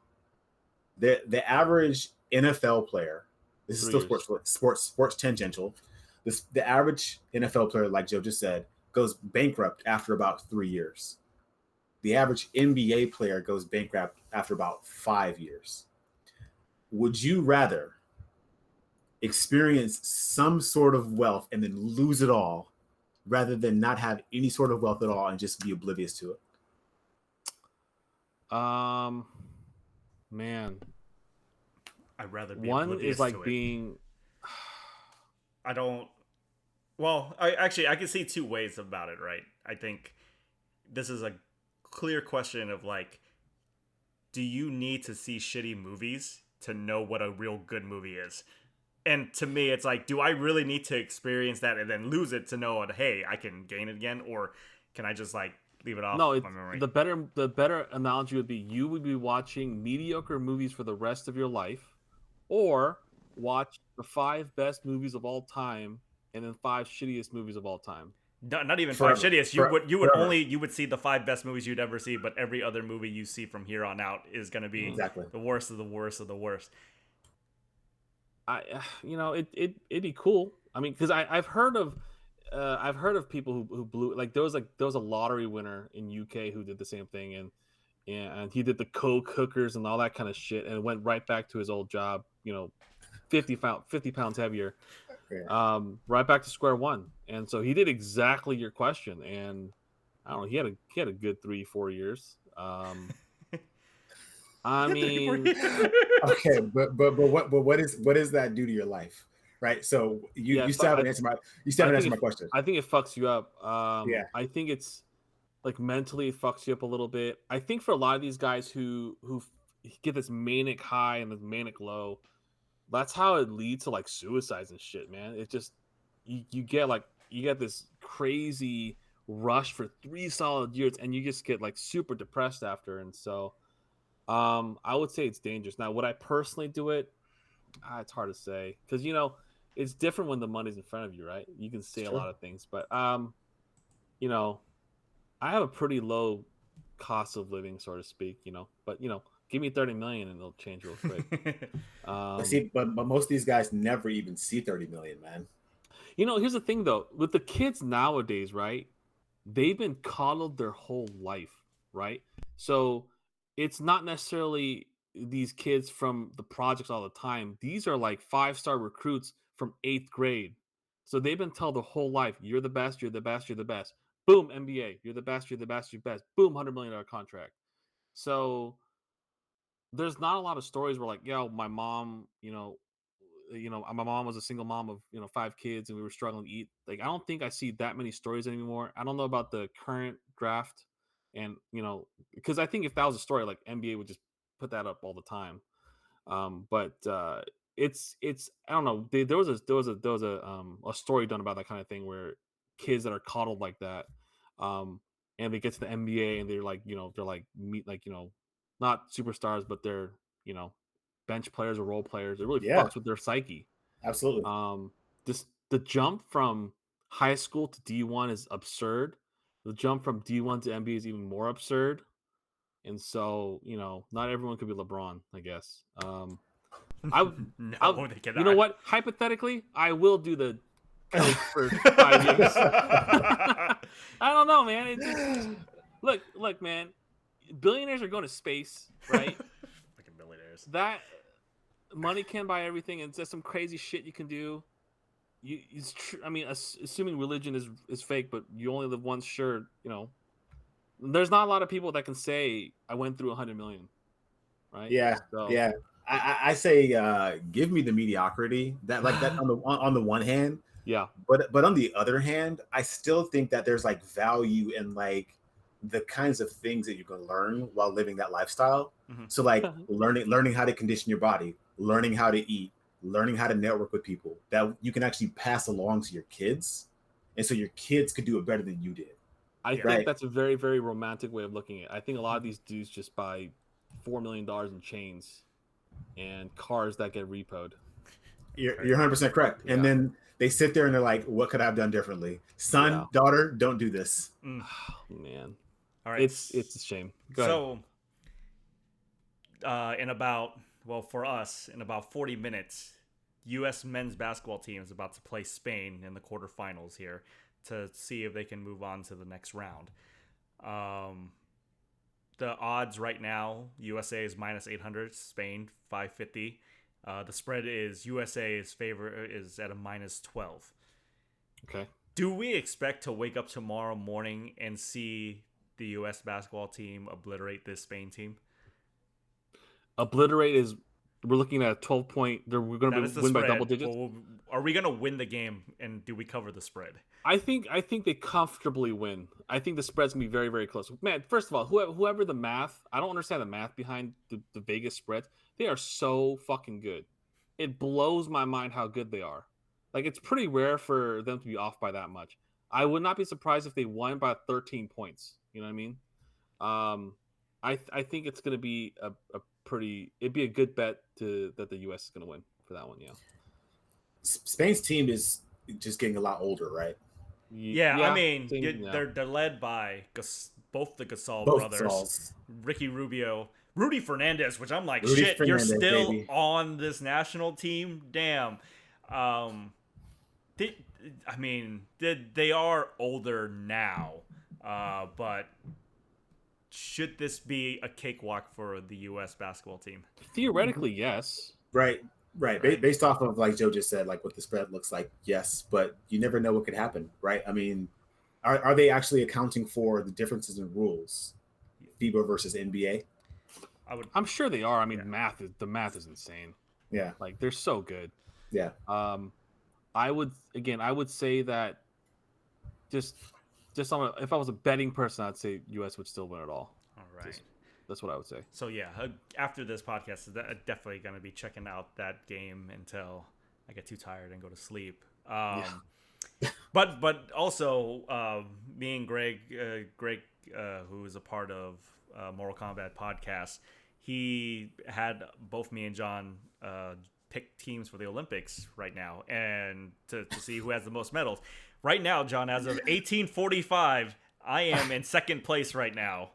The average NFL player This is still sports tangential. The average NFL player, like Joe just said, goes bankrupt after about 3 years. The average NBA player goes bankrupt after about 5 years. Would you rather experience some sort of wealth and then lose it all, rather than not have any sort of wealth at all and just be oblivious to it? Man, I'd rather be one oblivious is like to it. being. I don't. Well, I can see two ways about it, right? I think this is a clear question of like, do you need to see shitty movies to know what a real good movie is? And to me, it's like, do I really need to experience that and then lose it to know that, hey, I can gain it again, or can I just like leave it off No, my memory? the better analogy would be you would be watching mediocre movies for the rest of your life, or watch the 5 best movies of all time and then 5 shittiest movies of all time. Not even Forever. 5 shittiest. Forever. You would see the 5 best movies you'd ever see, but every other movie you see from here on out is going to be Exactly the worst of the worst of the worst. It'd be cool. I mean, because I've heard of people who blew, like there was a lottery winner in UK who did the same thing, and he did the coke hookers and all that kind of shit, and went right back to his old job, 50 pounds heavier, right back to square one. And so he did exactly your question, and I don't know, he had a good 3-4 years. I mean, okay, but what does that do to your life, right? So you still haven't answered my question. I think it fucks you up. Yeah, I think it's like mentally it fucks you up a little bit. I think for a lot of these guys who get this manic high and this manic low, that's how it leads to like suicides and shit, man. It just you get this crazy rush for 3 solid years, and you just get like super depressed after. And so I would say it's dangerous. Now, would I personally do it? It's hard to say, because it's different when the money's in front of you, right? You can say a lot of things, but you know, I have a pretty low cost of living, so to speak, but give me 30 million and it'll change real quick. but most of these guys never even see 30 million, man. Here's the thing though, with the kids nowadays, right? They've been coddled their whole life, right? So it's not necessarily these kids from the projects all the time. These are like 5-star recruits from 8th grade. So they've been told their whole life, you're the best, you're the best, you're the best. Boom, NBA, you're the best, you're the best, you're the best. Boom, $100 million contract. So there's not a lot of stories where like, my mom, my mom was a single mom of 5 kids and we were struggling to eat. Like, I don't think I see that many stories anymore. I don't know about the current draft, and because I think if that was a story, like NBA would just put that up all the time. But it's I don't know. There was a story done about that kind of thing where kids that are coddled like that, and they get to the NBA and they're like not superstars, but they're bench players or role players. It really fucks with their psyche. Absolutely. The jump from high school to D1 is absurd. The jump from D1 to NBA is even more absurd. And so, not everyone could be LeBron, I guess. They cannot. You know what? Hypothetically, I will do the coach for 5 years. I don't know, man. It's just, look, man. Billionaires are going to space, right? Fucking billionaires. That money can buy everything, and there's some crazy shit you can do. It's true. I mean, assuming religion is fake, but you only live once. Sure, there's not a lot of people that can say I went through 100 million, right? Yeah, so, yeah. I say give me the mediocrity that on the one hand. Yeah. But on the other hand, I still think that there's like value in like the kinds of things that you can learn while living that lifestyle. Mm-hmm. So like learning how to condition your body, learning how to eat, learning how to network with people that you can actually pass along to your kids. And so your kids could do it better than you did. I think that's a very, very romantic way of looking at it. I think a lot of these dudes just buy $4 million in chains and cars that get repoed. You're 100% correct. Yeah. And then they sit there and they're like, what could I have done differently? Son, daughter, don't do this. Oh, man. All right. It's a shame. Go ahead. For us, in about 40 minutes, U.S. men's basketball team is about to play Spain in the quarterfinals here to see if they can move on to the next round. The odds right now, USA is minus 800, Spain 550. The spread is USA's favor is at a minus 12. Okay. Do we expect to wake up tomorrow morning and see the U.S. basketball team obliterate this Spain team? Obliterate is we're looking at a 12-point. We're going to win by double digits. Well, are we going to win the game, and do we cover the spread? I think they comfortably win. I think the spread's going to be very, very close. Man, first of all, whoever the math, I don't understand the math behind the Vegas spreads. They are so fucking good. It blows my mind how good they are. Like, it's pretty rare for them to be off by that much. I would not be surprised if they won by 13 points. You know what I mean? I think it's going to be it'd be a good bet that the U.S. is going to win for that one. Yeah. Spain's team is just getting a lot older, right? Yeah, I mean, they're led by both the Gasol brothers, Gasols. Ricky Rubio, Rudy Fernandez, which I'm like, Rudy shit, Fernandez, you're still baby. on this national team? Damn. They are older now, but should this be a cakewalk for the U.S. basketball team? Theoretically, yes. Right. Based off of, like Joe just said, like what the spread looks like, yes, but you never know what could happen, right? I mean, are they actually accounting for the differences in rules, FIBA versus NBA? I'm sure they are. I mean, the math is insane. Yeah, like they're so good. Yeah. I would say that just if I was a betting person, I'd say U.S. would still win it all. All right. That's what I would say. So yeah, after this podcast, I'm definitely going to be checking out that game until I get too tired and go to sleep. But also me and Greg, who is a part of Mortal Kombat podcast, he had both me and John pick teams for the Olympics right now, and to see who has the most medals. Right now, John, as of 1845, I am in second place right now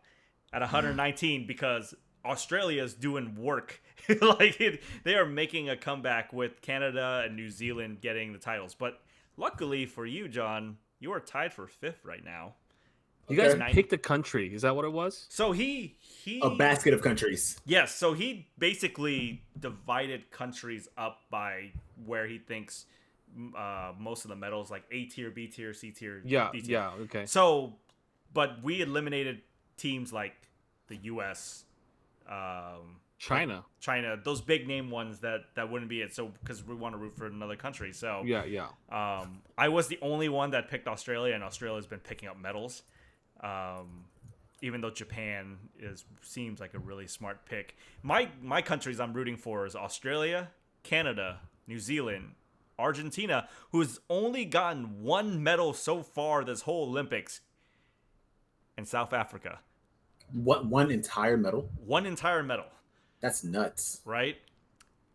at 119 because Australia is doing work. They are making a comeback with Canada and New Zealand getting the titles. But luckily for you, John, you are tied for fifth right now. You guys picked a country. Is that what it was? So he a basket of countries. Yes. So he basically divided countries up by where he thinks most of the medals, like A tier, B tier, C tier, D tier. Yeah. Okay. So, but we eliminated teams like the U.S., China, those big name ones that wouldn't be it. So because we want to root for another country. So yeah. I was the only one that picked Australia, and Australia's been picking up medals. Even though Japan seems like a really smart pick. My countries I'm rooting for is Australia, Canada, New Zealand, Argentina, who's only gotten one medal so far this whole Olympics, and South Africa. What, one entire medal? One entire medal. That's nuts. Right?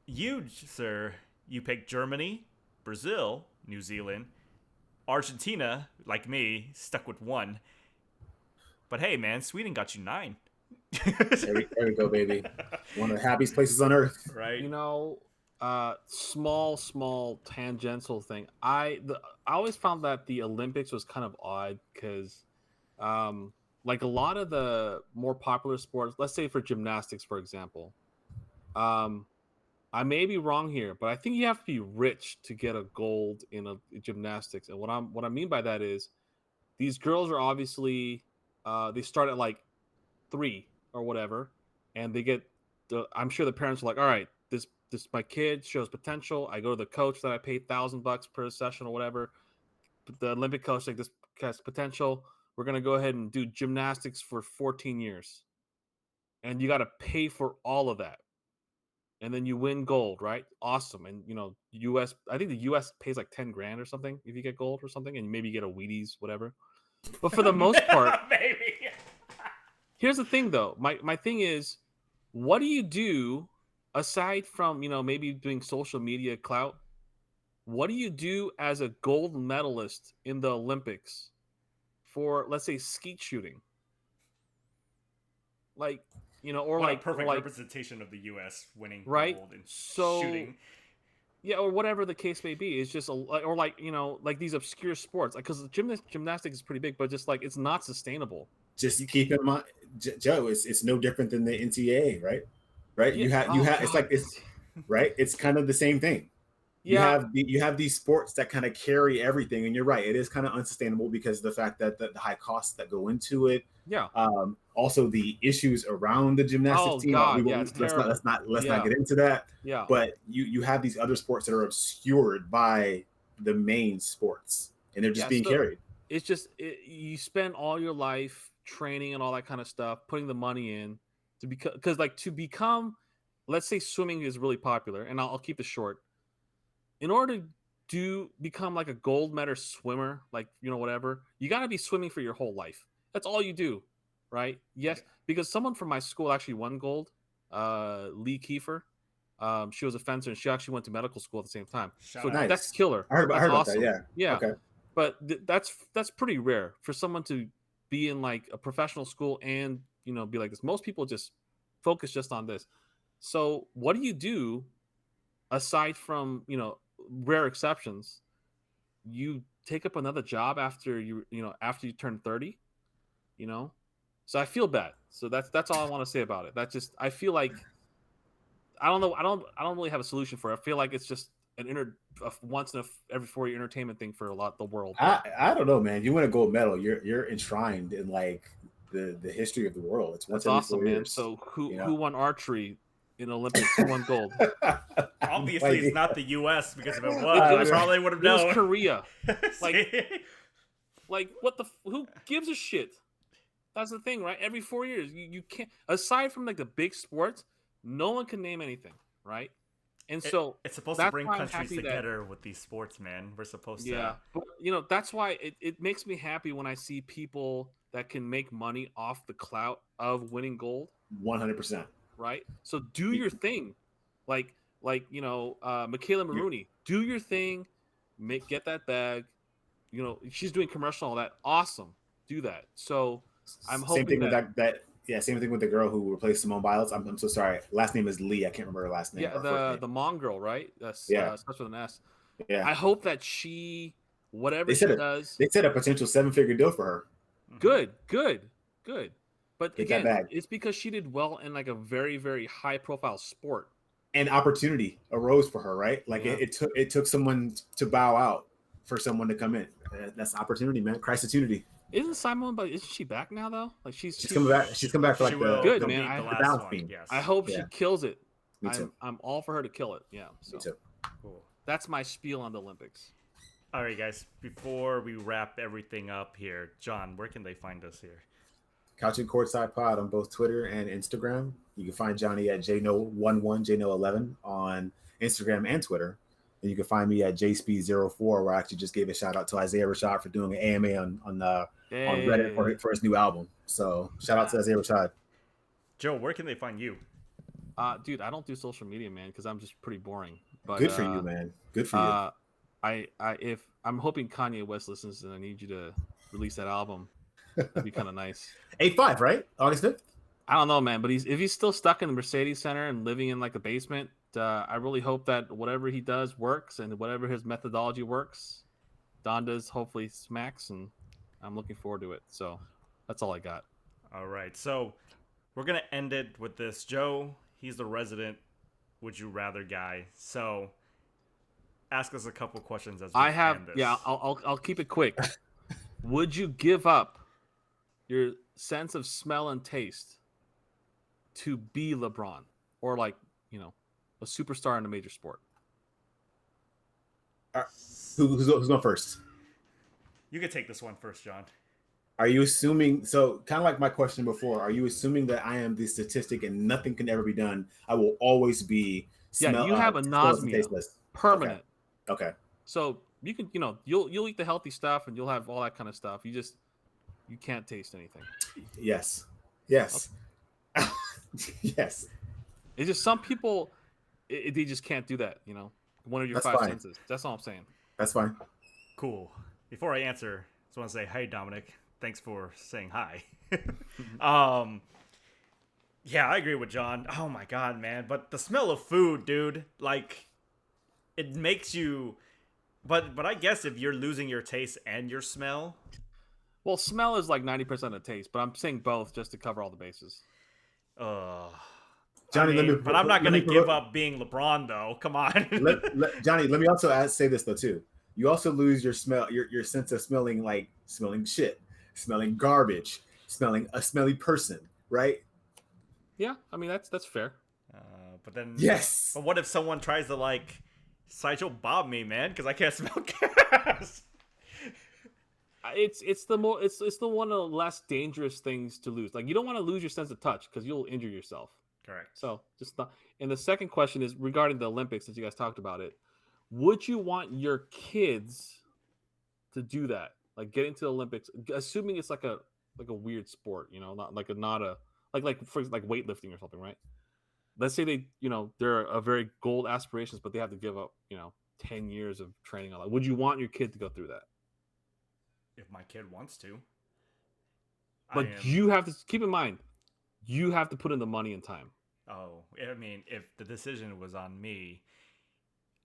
You, sir, you picked Germany, Brazil, New Zealand, Argentina, like me, stuck with one. But hey, man, Sweden got you 9. There we go, baby. One of the happiest places on earth. Right. You know, small tangential thing. I always found that the Olympics was kind of odd because, like a lot of the more popular sports, let's say for gymnastics, for example, I may be wrong here, but I think you have to be rich to get a gold in a gymnastics. And what I mean by that is these girls are obviously they start at like 3 or whatever, and they get I'm sure the parents are like, all right, this my kid shows potential. I go to the coach that I paid $1,000 per session or whatever. The Olympic coach like, this has potential. We're gonna go ahead and do gymnastics for 14 years, and you got to pay for all of that, and then you win gold, right? Awesome. And U.S. I think the U.S. pays like $10,000 or something if you get gold or something, and maybe you get a Wheaties, whatever. But for the most part, here's the thing, though. My thing is, what do you do aside from maybe doing social media clout? What do you do as a gold medalist in the Olympics for, let's say, skeet shooting? Like, or what like a perfect like, representation of the U.S. winning right? gold in So, shooting. Yeah, or whatever the case may be. It's just or like, like these obscure sports, like, because gymnastics is pretty big, but just like it's not sustainable. Just keep in mind, Joe, it's no different than the NCAA, right? Right? Yeah. You have it's like it's right. It's kind of the same thing. Yeah. You have these sports that kind of carry everything, and you're right. It is kind of unsustainable because of the fact that the high costs that go into it. Yeah. Also, the issues around the gymnastics team. God, Let's not get into that. Yeah. But you have these other sports that are obscured by the main sports, and they're just being carried. It's just you spend all your life training and all that kind of stuff, putting the money in to become, let's say swimming is really popular, and I'll keep it short. In order to become like a gold medal swimmer, like, whatever, you got to be swimming for your whole life. That's all you do, right? Yes, because someone from my school actually won gold, Lee Kiefer. She was a fencer, and she actually went to medical school at the same time. Nice. That's killer. I heard about that. Yeah. Okay. But that's pretty rare for someone to be in like a professional school and be like this. Most people just focus just on this. So what do you do aside from rare exceptions? You take up another job after you turn 30. So I feel bad. So that's all I want to say about it. I feel like I don't know. I don't really have a solution for it. I feel like it's just once in every 4-year entertainment thing for the world. I don't know, man. You win a gold medal, you're enshrined in like the history of the world. It's once every awesome, 4 man. years. So who won archery in Olympics? Who won gold? Obviously, it's not the U.S. because if it was, I probably would have known. It was Korea. Like what who gives a shit? That's the thing, right? Every 4 years, you can't. Aside from like the big sports, no one can name anything, right? And so it's supposed to bring countries together with these sports, man. We're supposed to. Yeah, but that's why it makes me happy when I see people that can make money off the clout of winning gold. 100%. Right. So do your thing, like Michaela Maroney. Do your thing, get that bag. She's doing commercial, all that. Awesome. Do that. So I'm hoping same thing with that. Yeah, same thing with the girl who replaced Simone Biles. I'm so sorry. Last name is Lee. I can't remember her last name. Yeah, the Hmong girl, right? That's starts with an S. Yeah. I hope that she, whatever she does, they said a potential 7-figure deal for her. Good. But Get again, it's because she did well in like a very, very high profile sport. And opportunity arose for her, right? Like it took someone to bow out for someone to come in. That's opportunity, man. Christopportunity. Isn't Simon? But isn't she back now though? Like she's coming back. She's coming back for like good man. I hope she kills it. Me too. I'm all for her to kill it. Yeah. So. Me too. Cool. That's my spiel on the Olympics. All right, guys. Before we wrap everything up here, John, where can they find us here? Couchin Courtside Pod on both Twitter and Instagram. You can find Johnny at JNo11, JNo11 on Instagram and Twitter. And you can find me at JSpeed04, where I actually just gave a shout out to Isaiah Rashad for doing an AMA on Reddit for his new album. So shout out to Isaiah Rashad. Joe, where can they find you? Dude, I don't do social media, man, because I'm just pretty boring. But good for you, man. Good for you. I'm hoping Kanye West listens, and I need you to release that album. That'd be kind of nice. 8/5, right? August 5th? I don't know, man, but if he's still stuck in the Mercedes Center and living in like a basement, I really hope that whatever he does works, and whatever his methodology works, Donda's hopefully smacks, and I'm looking forward to it. So that's all I got. All right, so we're gonna end it with this. Joe, he's the resident would you rather guy. So ask us a couple questions as we end this. Yeah, I'll keep it quick. Would you give up your sense of smell and taste to be LeBron, or like a superstar in a major sport? Who's going first? You can take this one first, John. Are you assuming, so kind of like my question before, are you assuming that I am the statistic and nothing can ever be done? I will always be you have anosmia, permanent. Okay. So you can, you'll eat the healthy stuff and you'll have all that kind of stuff. You can't taste anything. Yes. Okay. Yes. It's just some people, they just can't do that. One of your five senses. That's all I'm saying. That's fine. Cool. Before I answer, I just want to say, hey, Dominic, thanks for saying hi. Yeah, I agree with John. Oh my God, man. But the smell of food, dude, like, it makes you. But I guess if you're losing your taste and your smell. Well, smell is like 90% of taste, but I'm saying both just to cover all the bases. Johnny, but I'm not going to give up being LeBron, though. Come on. Johnny, let me also say this, though, too. You also lose your smell, your sense of smelling shit, smelling garbage, smelling a smelly person, right? Yeah, I mean, that's fair. But then... Yes! But what if someone tries to, like, Sideshow Bob me, man? Because I can't smell gas. It's the one of the less dangerous things to lose. Like, you don't want to lose your sense of touch because you'll injure yourself. Correct. So just not. And the second question is regarding the Olympics, since you guys talked about it. Would you want your kids to do that, like get into the Olympics, assuming it's like a weird sport, not a for weightlifting or something, right? Let's say they're a very gold aspirations, but they have to give up 10 years of training on that. Would you want your kid to go through that? If my kid wants to. But you have to keep in mind, you have to put in the money and time. Oh, I mean, if the decision was on me,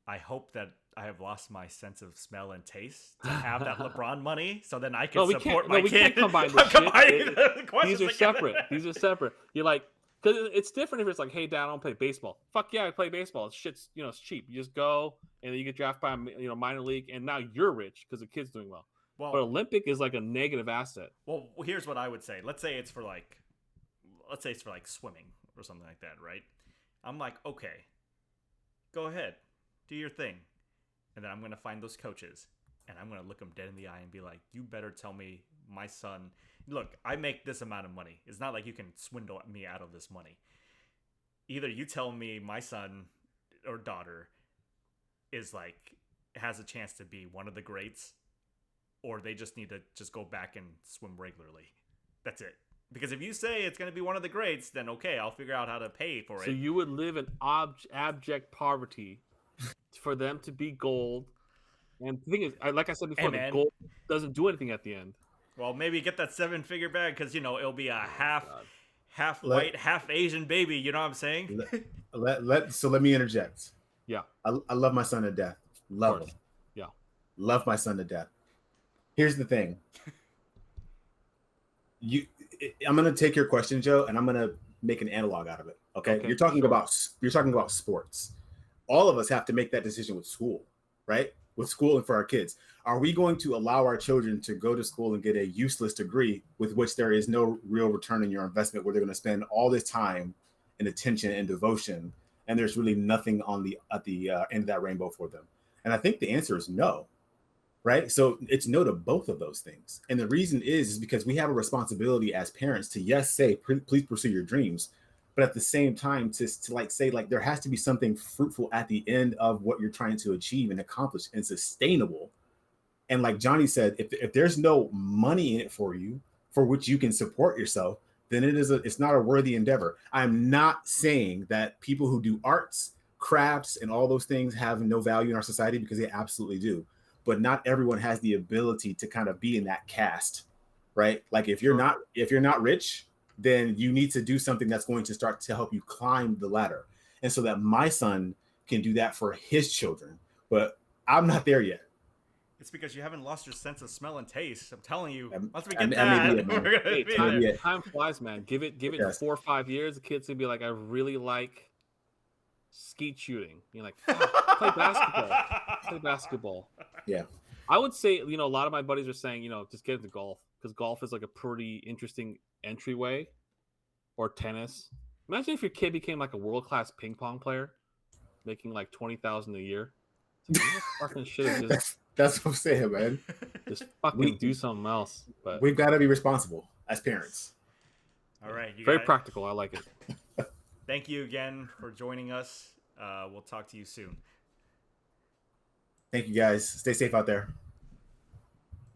I hope that I have lost my sense of smell and taste to have that LeBron money, so then I can support my kid. Can't combine this shit. These are separate. These are separate. You're like, because it's different if it's like, hey, Dad, I don't play baseball. Fuck yeah, I play baseball. It's shit's, it's cheap. You just go and then you get drafted by minor league, and now you're rich because the kid's doing well. But Olympic is like a negative asset. Well, here's what I would say. Let's say it's for like swimming or something like that, right? I'm like, okay, go ahead, do your thing, and then I'm gonna find those coaches, and I'm gonna look them dead in the eye and be like, you better tell me my son. Look, I make this amount of money. It's not like you can swindle me out of this money. Either you tell me my son or daughter has a chance to be one of the greats, or they just need to just go back and swim regularly. That's it. Because if you say it's going to be one of the greats, then okay, I'll figure out how to pay for it. So you would live in abject poverty for them to be gold. And the thing is, like I said before, the gold doesn't do anything at the end. Well, maybe get that 7-figure bag because, it'll be a half white, half Asian baby. You know what I'm saying? So let me interject. Yeah. I love my son to death. Love him. Yeah. Love my son to death. Here's the thing. I'm going to take your question, Joe, and I'm going to make an analog out of it. Okay? You're talking about sports. All of us have to make that decision with school, right? With school and for our kids. Are we going to allow our children to go to school and get a useless degree with which there is no real return in your investment, where they're going to spend all this time and attention and devotion, and there's really nothing at the end of that rainbow for them? And I think the answer is no. Right. So it's no to both of those things. And the reason is because we have a responsibility as parents to, yes, say, please pursue your dreams. But at the same time, to say there has to be something fruitful at the end of what you're trying to achieve and accomplish and sustainable. And like Johnny said, if there's no money in it for you, for which you can support yourself, then it's not a worthy endeavor. I'm not saying that people who do arts, crafts, and all those things have no value in our society, because they absolutely do. But not everyone has the ability to kind of be in that caste, right? Like if you're not rich, then you need to do something that's going to start to help you climb the ladder. And so that my son can do that for his children, but I'm not there yet. It's because you haven't lost your sense of smell and taste. I'm telling you, once we get that, time flies, man. Give it 4 or 5 years. The kid's gonna be like, I really like skeet shooting. You're like, play basketball. Yeah. I would say, a lot of my buddies are saying, just get into golf, because golf is like a pretty interesting entryway, or tennis. Imagine if your kid became like a world-class ping pong player, making like $20,000 a year. Fucking shit. That's what I'm saying, man. Just fucking do something else. But we've got to be responsible as parents. All right. Very practical. I like it. Thank you again for joining us. We'll talk to you soon. Thank you, guys. Stay safe out there.